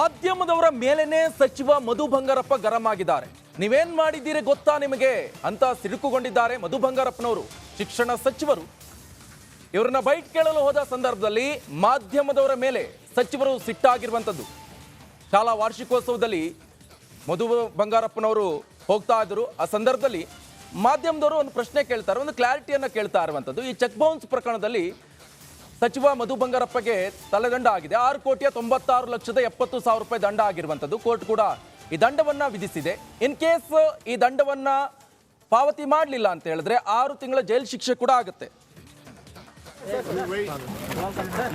ಮಾಧ್ಯಮದವರ ಮೇಲೇನೆ ಸಚಿವ ಮಧು ಬಂಗಾರಪ್ಪ ಗರಂ ಆಗಿದ್ದಾರೆ. ನೀವೇನ್ ಮಾಡಿದ್ದೀರಿ ಗೊತ್ತಾ ನಿಮಗೆ ಅಂತ ಸಿಡುಕುಗೊಂಡಿದ್ದಾರೆ ಮಧು ಬಂಗಾರಪ್ಪನವರು. ಶಿಕ್ಷಣ ಸಚಿವರು ಇವರನ್ನ ಬೈಟ್ ಕೇಳಲು ಹೋದ ಸಂದರ್ಭದಲ್ಲಿ ಮಾಧ್ಯಮದವರ ಮೇಲೆ ಸಚಿವರು ಸಿಟ್ಟಾಗಿರುವಂತದ್ದು. ಶಾಲಾ ವಾರ್ಷಿಕೋತ್ಸವದಲ್ಲಿ ಮಧು ಬಂಗಾರಪ್ಪನವರು ಹೋಗ್ತಾ ಇದ್ರು. ಆ ಸಂದರ್ಭದಲ್ಲಿ ಮಾಧ್ಯಮದವರು ಒಂದು ಪ್ರಶ್ನೆ ಕೇಳ್ತಾರೆ, ಒಂದು ಕ್ಲಾರಿಟಿಯನ್ನ ಕೇಳ್ತಾ ಇರುವಂತದ್ದು. ಈ ಚೆಕ್ ಬೌನ್ಸ್ ಪ್ರಕರಣದಲ್ಲಿ ಸಚಿವ ಮಧು ಬಂಗಾರಪ್ಪಗೆ ತಲೆದಂಡ ಆಗಿದೆ. 6,96,70,000 ರೂಪಾಯಿ ದಂಡ ಆಗಿರುವಂತದ್ದು. ಕೋರ್ಟ್ ಕೂಡ ಈ ದಂಡವನ್ನ ವಿಧಿಸಿದೆ. ಇನ್ ಕೇಸ್ ಈ ದಂಡವನ್ನ ಪಾವತಿ ಮಾಡಲಿಲ್ಲ ಅಂತ ಹೇಳಿದ್ರೆ 6 ತಿಂಗಳ ಜೈಲು ಶಿಕ್ಷೆ ಕೂಡ ಆಗುತ್ತೆ.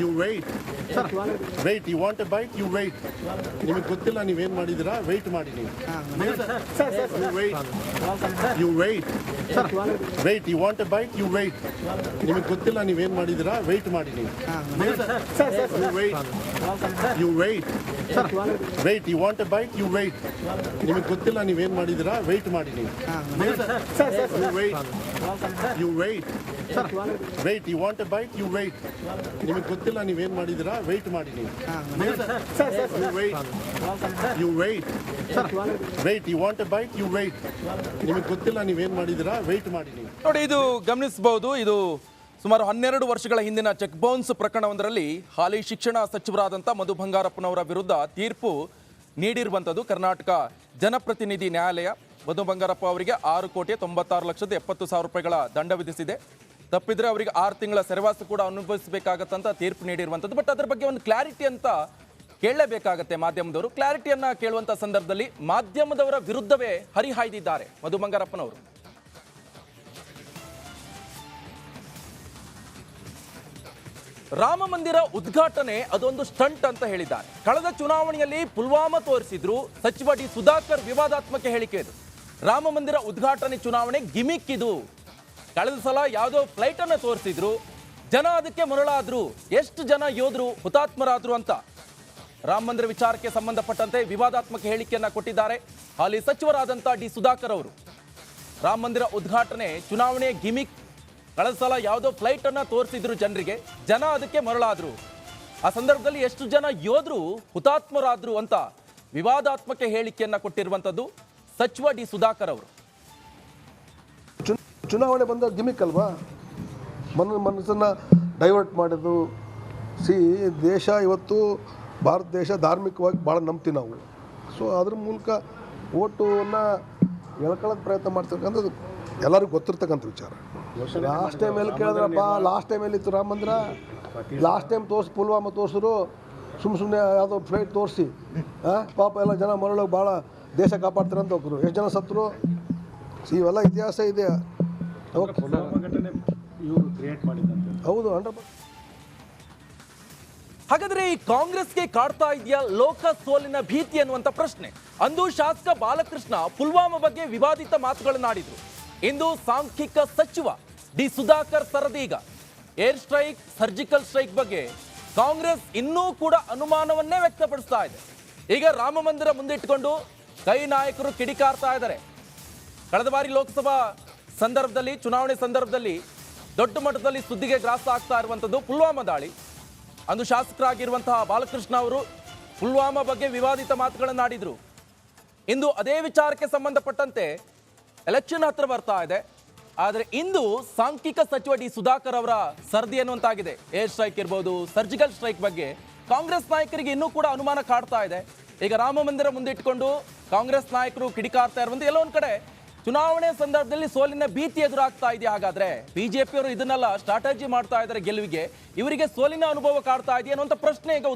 You wait. Sir, wait. You want a bite? You wait. ನಿಮಗೆ ಗೊತ್ತಿಲ್ಲ ನೀವೇನ್ ಮಾಡಿದಿರಾ? ವೇಟ್ ಮಾಡಿ ನೀವು. You wait. You wait. Sir, wait. You want a bite? You wait. ನಿಮಗೆ ಗೊತ್ತಿಲ್ಲ ನೀವೇನ್ ಮಾಡಿದಿರಾ? ವೇಟ್ ಮಾಡಿ ನೀವು. You wait. You wait. Sir, wait. You want a bite? You wait. ನಿಮಗೆ ಗೊತ್ತಿಲ್ಲ ನೀವೇನ್ ಮಾಡಿದಿರಾ? ವೇಟ್ ಮಾಡಿ ನೀವು. You wait. You wait. Sir, wait. You want a bite? You wait. ನಿಮಗೆ ಗೊತ್ತಿಲ್ಲ ನೀವೇನ್ ಮಾಡಿದಿರಾ? ವೇಟ್ ಮಾಡಿ ನೀವು. You wait. You wait. Sir, wait. You want a bite? You wait. ನಿಮಗೆ ಗೊತ್ತಿಲ್ಲ ನೀವೇನ್ ಮಾಡಿದಿರಾ? ವೇಟ್ ಮಾಡಿ ನೀವು. ನೋಡಿ, ಇದು ಗಮನಿಸಬಹುದು. ಇದು ಸುಮಾರು 12 ವರ್ಷಗಳ ಹಿಂದಿನ ಚೆಕ್ ಬೌನ್ಸ್ ಪ್ರಕರಣವೊಂದರಲ್ಲಿ ಹಾಲಿ ಶಿಕ್ಷಣ ಸಚಿವರಾದಂಥ ಮಧು ಬಂಗಾರಪ್ಪನವರ ವಿರುದ್ಧ ತೀರ್ಪು ನೀಡಿರುವಂಥದ್ದು ಕರ್ನಾಟಕ ಜನಪ್ರತಿನಿಧಿ ನ್ಯಾಯಾಲಯ. ಮಧು ಬಂಗಾರಪ್ಪ ಅವರಿಗೆ 6,96,70,000 ರೂಪಾಯಿಗಳ ದಂಡ ವಿಧಿಸಿದೆ. ತಪ್ಪಿದ್ರೆ ಅವರಿಗೆ 6 ತಿಂಗಳ ಸೆರೆವಾಸ ಕೂಡ ಅನುಭವಿಸಬೇಕಾಗತ್ತಂತ ತೀರ್ಪು ನೀಡಿರುವಂಥದ್ದು. ಬಟ್ ಅದರ ಬಗ್ಗೆ ಒಂದು ಕ್ಲಾರಿಟಿ ಅಂತ ಕೇಳಲೇಬೇಕಾಗತ್ತೆ ಮಾಧ್ಯಮದವರು. ಕ್ಲಾರಿಟಿಯನ್ನ ಕೇಳುವಂಥ ಸಂದರ್ಭದಲ್ಲಿ ಮಾಧ್ಯಮದವರ ವಿರುದ್ಧವೇ ಹರಿಹಾಯ್ದಿದ್ದಾರೆ ಮಧು ಬಂಗಾರಪ್ಪನವರು. ರಾಮ ಮಂದಿರ ಉದ್ಘಾಟನೆ ಅದೊಂದು ಸ್ಟಂಟ್ ಅಂತ ಹೇಳಿದ್ದಾರೆ. ಕಳೆದ ಚುನಾವಣೆಯಲ್ಲಿ ಪುಲ್ವಾಮಾ ತೋರಿಸಿದ್ರು ಸಚಿವ ಡಿ ಸುಧಾಕರ್ ವಿವಾದಾತ್ಮಕ ಹೇಳಿಕೆ ಇದು. ರಾಮ ಮಂದಿರ ಉದ್ಘಾಟನೆ ಚುನಾವಣೆ ಗಿಮಿಕ್ ಇದು. ಕಳೆದ ಸಲ ಯಾವುದೋ ಫ್ಲೈಟ್ ಅನ್ನು ತೋರಿಸಿದ್ರು, ಜನ ಅದಕ್ಕೆ ಮರಳಾದ್ರು, ಎಷ್ಟು ಜನ ಯೋಧರು ಹುತಾತ್ಮರಾದ್ರು ಅಂತ ರಾಮ ಮಂದಿರ ವಿಚಾರಕ್ಕೆ ಸಂಬಂಧಪಟ್ಟಂತೆ ವಿವಾದಾತ್ಮಕ ಹೇಳಿಕೆಯನ್ನ ಕೊಟ್ಟಿದ್ದಾರೆ ಹಾಲಿ ಸಚಿವರಾದಂಥ ಡಿ ಸುಧಾಕರ್ ಅವರು. ರಾಮ ಮಂದಿರ ಉದ್ಘಾಟನೆ ಚುನಾವಣೆ ಗಿಮಿಕ್, ಕಳೆದ ಸಲ ಯಾವುದೋ ಫ್ಲೈಟ್ ಅನ್ನ ತೋರಿಸಿದ್ರು ಜನರಿಗೆ, ಜನ ಅದಕ್ಕೆ ಮರಳಾದ್ರು, ಆ ಸಂದರ್ಭದಲ್ಲಿ ಎಷ್ಟು ಜನ ಯೋಧರು ಹುತಾತ್ಮರಾದ್ರು ಅಂತ ವಿವಾದಾತ್ಮಕ ಹೇಳಿಕೆಯನ್ನ ಕೊಟ್ಟಿರುವಂತದ್ದು ಸಚಿವ ಡಿ ಸುಧಾಕರ್ ಅವರು. ಚುನಾವಣೆ ಬಂದ ಗಿಮಿಕ್ ಅಲ್ವಾ, ಮನಸ್ಸನ್ನು ಡೈವರ್ಟ್ ಮಾಡೋದು. ದೇಶ ಇವತ್ತು ಭಾರತ ದೇಶ ಧಾರ್ಮಿಕವಾಗಿ ಭಾಳ ನಂಬ್ತೀವಿ ನಾವು. ಸೊ ಅದ್ರ ಮೂಲಕ ಓಟನ್ನು ಎಳ್ಕೊಳ್ಳೋಕೆ ಪ್ರಯತ್ನ ಮಾಡ್ತಿರ್ತಕ್ಕಂಥದ್ದು ಎಲ್ಲರಿಗೂ ಗೊತ್ತಿರ್ತಕ್ಕಂಥ ವಿಚಾರ. ಲಾಸ್ಟ್ ಟೈಮ್ ಎಲ್ಲಿ ಕೇಳಿದ್ರಪ್ಪ, ಲಾಸ್ಟ್ ಟೈಮ್ ಎಲ್ಲಿತ್ತು ರಾಮ ಮಂದಿರ? ಲಾಸ್ಟ್ ಟೈಮ್ ಪುಲ್ವಾಮಾ ತೋರಿಸಿದ್ರು, ಸುಮ್ಮನೆ ಯಾವುದೋ ಫ್ಲೈಟ್ ತೋರಿಸಿ ಪಾಪ ಎಲ್ಲ ಜನ ಮರಳೋಗಿ ಭಾಳ ದೇಶ ಕಾಪಾಡ್ತಾರಂತ ಹೋಗ್ರು. ಎಷ್ಟು ಜನ ಸತ್ತರು? ಇವೆಲ್ಲ ಇತಿಹಾಸ ಇದೆ. ಹೌದು, 100%. ಹಾಗಾದ್ರೆ ಈ ಕಾಂಗ್ರೆಸ್ಗೆ ಕಾಡ್ತಾ ಇದೆಯಾ ಲೋಕ ಸೋಲಿನ ಭೀತಿ ಅನ್ನುವಂಥ ಪ್ರಶ್ನೆ. ಅಂದು ಶಾಸಕ ಬಾಲಕೃಷ್ಣ ಪುಲ್ವಾಮಾ ಬಗ್ಗೆ ವಿವಾದಿತ ಮಾತುಗಳನ್ನಾಡಿದ್ರು. ಇಂದು ಸಾಂಖ್ಯಿಕ ಸಚಿವ ಡಿ ಸುಧಾಕರ್ ಸರದೀಗ ಏರ್ ಸ್ಟ್ರೈಕ್, ಸರ್ಜಿಕಲ್ ಸ್ಟ್ರೈಕ್ ಬಗ್ಗೆ ಕಾಂಗ್ರೆಸ್ ಇನ್ನೂ ಕೂಡ ಅನುಮಾನವನ್ನೇ ವ್ಯಕ್ತಪಡಿಸ್ತಾ ಇದೆ. ಈಗ ರಾಮ ಮಂದಿರ ಮುಂದಿಟ್ಟುಕೊಂಡು ಕೈ ನಾಯಕರು ಕಿಡಿಕಾರ್ತಾ ಇದ್ದಾರೆ. ಕಳೆದ ಬಾರಿ ಲೋಕಸಭಾ ಸಂದರ್ಭದಲ್ಲಿ, ಚುನಾವಣೆ ಸಂದರ್ಭದಲ್ಲಿ ದೊಡ್ಡ ಮಟ್ಟದಲ್ಲಿ ಸುದ್ದಿಗೆ ಗ್ರಾಸ ಆಗ್ತಾ ಇರುವಂಥದ್ದು ಪುಲ್ವಾಮಾ ದಾಳಿ. ಅಂದು ಶಾಸಕರಾಗಿರುವಂತಹ ಬಾಲಕೃಷ್ಣ ಅವರು ಪುಲ್ವಾಮಾ ಬಗ್ಗೆ ವಿವಾದಿತ ಮಾತುಗಳನ್ನಾಡಿದ್ರು. ಇಂದು ಅದೇ ವಿಚಾರಕ್ಕೆ ಸಂಬಂಧಪಟ್ಟಂತೆ ಎಲೆಕ್ಷನ್ ಹತ್ರ ಬರ್ತಾ ಇದೆ. ಆದರೆ ಇಂದು ಸಾಂಖ್ಯಿಕ ಸಚಿವ ಡಿ ಸುಧಾಕರ್ ಅವರ ಸರದಿ ಅನ್ನುವಂತಾಗಿದೆ. ಏರ್ ಸ್ಟ್ರೈಕ್ ಇರ್ಬೋದು, ಸರ್ಜಿಕಲ್ ಸ್ಟ್ರೈಕ್ ಬಗ್ಗೆ ಕಾಂಗ್ರೆಸ್ ನಾಯಕರಿಗೆ ಇನ್ನೂ ಕೂಡ ಅನುಮಾನ ಕಾಡ್ತಾ ಇದೆ. ಈಗ ರಾಮ ಮಂದಿರ ಮುಂದಿಟ್ಟುಕೊಂಡು ಕಾಂಗ್ರೆಸ್ ನಾಯಕರು ಕಿಡಿಕಾರ್ತಾ ಇರುವಂತ ಎಲ್ಲೋ ಒಂದ್ ಕಡೆ ಚುನಾವಣೆ ಸಂದರ್ಭದಲ್ಲಿ ಸೋಲಿನ ಭೀತಿ ಎದುರಾಗ್ತಾ ಇದೆಯಾ? ಹಾಗಾದ್ರೆ ಬಿಜೆಪಿಯವರು ಇದನ್ನೆಲ್ಲ ಸ್ಟ್ರಾಟಜಿ ಮಾಡ್ತಾ ಇದ್ದಾರೆ ಗೆಲುವಿಗೆ, ಇವರಿಗೆ ಸೋಲಿನ ಅನುಭವ ಕಾಡ್ತಾ ಇದೆಯಾ ಅನ್ನುವಂಥ ಪ್ರಶ್ನೆ ಈಗ